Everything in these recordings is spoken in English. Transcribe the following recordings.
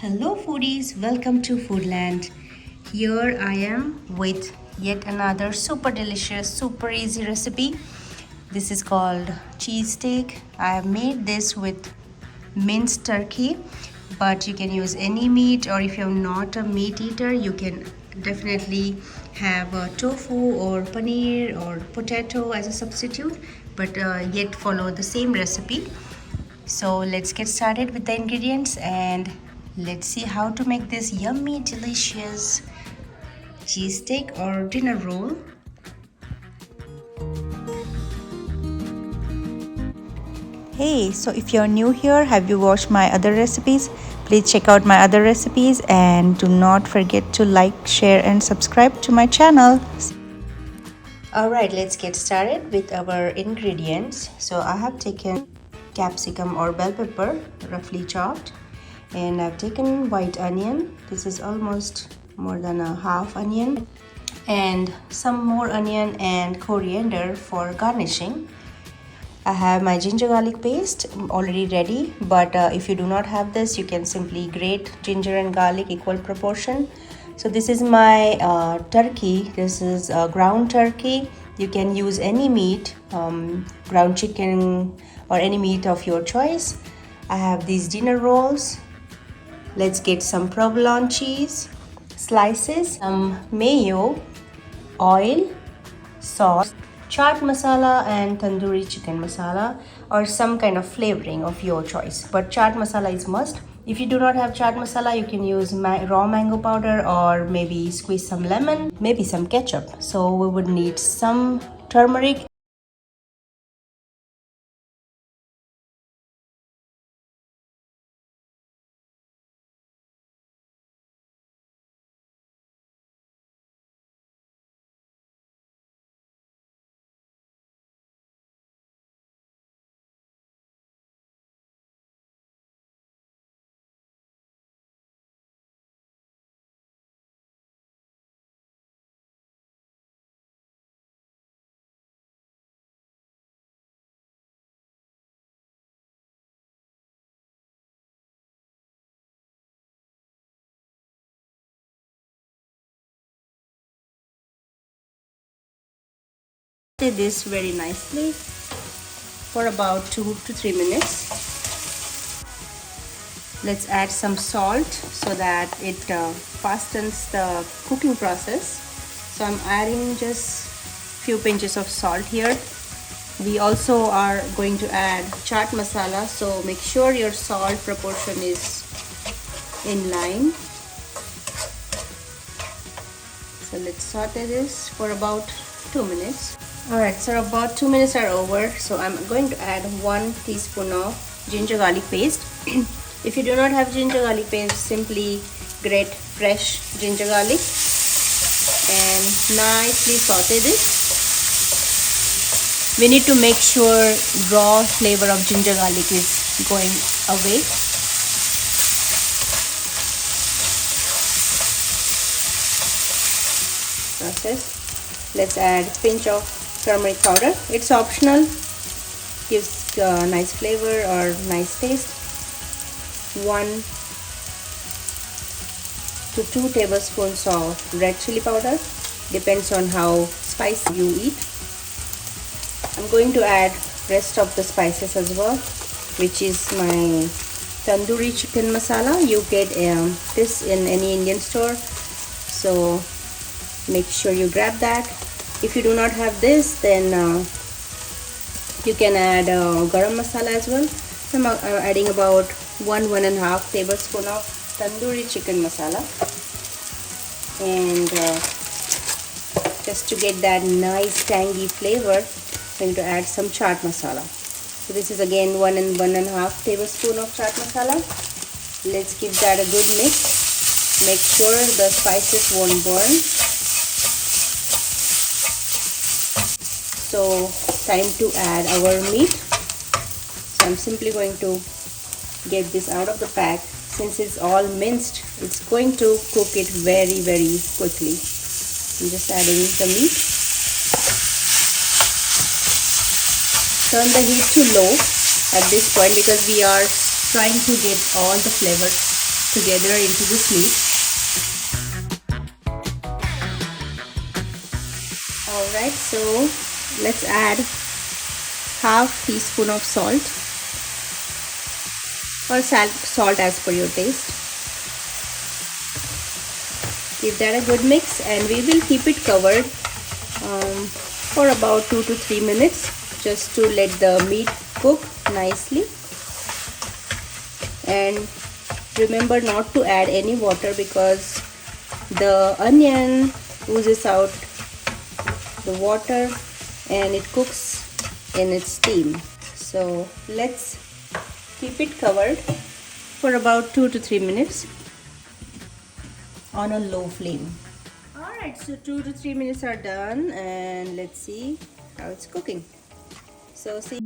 Hello foodies, welcome to Foodland. Here I am with yet another super delicious, super easy recipe. This is called cheesesteak. I have made this with minced turkey, but you can use any meat, or if you're not a meat eater, you can definitely have tofu or paneer or potato as a substitute, but yet follow the same recipe. So let's get started with the ingredients and let's see how to make this yummy, delicious cheesesteak or dinner roll. Hey, so if you're new here, have you watched my other recipes? Please check out my other recipes and do not forget to like, share and subscribe to my channel. Alright, let's get started with our ingredients. So I have taken capsicum or bell pepper, roughly chopped, and I've taken white onion. This is almost more than a half onion, and some more onion and coriander for garnishing. I have my ginger garlic paste already ready, but if you do not have this, you can simply grate ginger and garlic equal proportion. So this is my turkey. This is ground turkey. You can use any meat, ground chicken or any meat of your choice. I have these dinner rolls. Let's get some provolone cheese, slices, some mayo, oil, sauce, chaat masala and tandoori chicken masala, or some kind of flavoring of your choice. But chaat masala is must. If you do not have chaat masala, you can use raw mango powder or maybe squeeze some lemon, maybe some ketchup. So we would need some turmeric. This very nicely for about 2 to 3 minutes. Let's add some salt so that it fastens the cooking process. So I'm adding just few pinches of salt here. We also are going to add chaat masala, so make sure your salt proportion is in line. So let's saute this for about 2 minutes. Alright, so about 2 minutes are over, so I'm going to add 1 teaspoon of ginger garlic paste. If you do not have ginger garlic paste, simply grate fresh ginger garlic and nicely saute this. We need to make sure raw flavor of ginger garlic is going away. Process. Let's add a pinch of turmeric powder. It's optional, gives nice flavor or nice taste. 1 to 2 tablespoons of red chili powder, depends on how spicy you eat. I'm going to add rest of the spices as well, which is my tandoori chicken masala. You get this in any Indian store, so make sure you grab that. If you do not have this, then you can add garam masala as well. So I'm adding about 1.5 tablespoon of tandoori chicken masala, and just to get that nice tangy flavor, I'm going to add some chaat masala. So this is again 1.5 tablespoon of chaat masala. Let's give that a good mix. Make sure the spices won't burn. So time to add our meat. So I'm simply going to get this out of the pack. Since it's all minced, it's going to cook it very quickly. I'm just adding the meat. Turn the heat to low at this point because we are trying to get all the flavors together into this meat. Alright, so let's add half teaspoon of salt or salt as per your taste. Give that a good mix and we will keep it covered for about 2 to 3 minutes just to let the meat cook nicely. And remember not to add any water because the onion oozes out the water and it cooks in its steam. So let's keep it covered for about 2 to 3 minutes on a low flame. Alright, so 2 to 3 minutes are done and let's see how it's cooking. So see.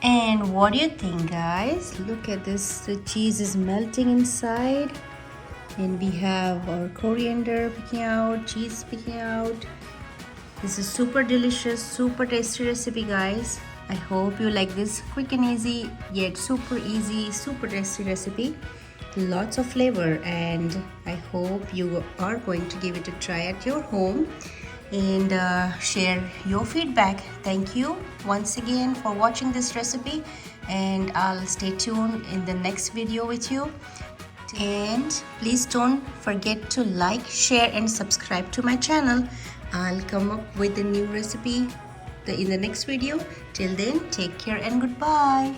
And what do you think, guys? Look at this, the cheese is melting inside and we have our coriander picking out, cheese picking out. This is super delicious, super tasty recipe, guys. I hope you like this quick and easy yet super easy, super tasty recipe. Lots of flavor, and I hope you are going to give it a try at your home. and share your feedback. Thank you once again for watching this recipe, and I'll stay tuned in the next video with you. And please don't forget to like, share and subscribe to my channel. I'll come up with a new recipe in the next video. Till then, take care and goodbye.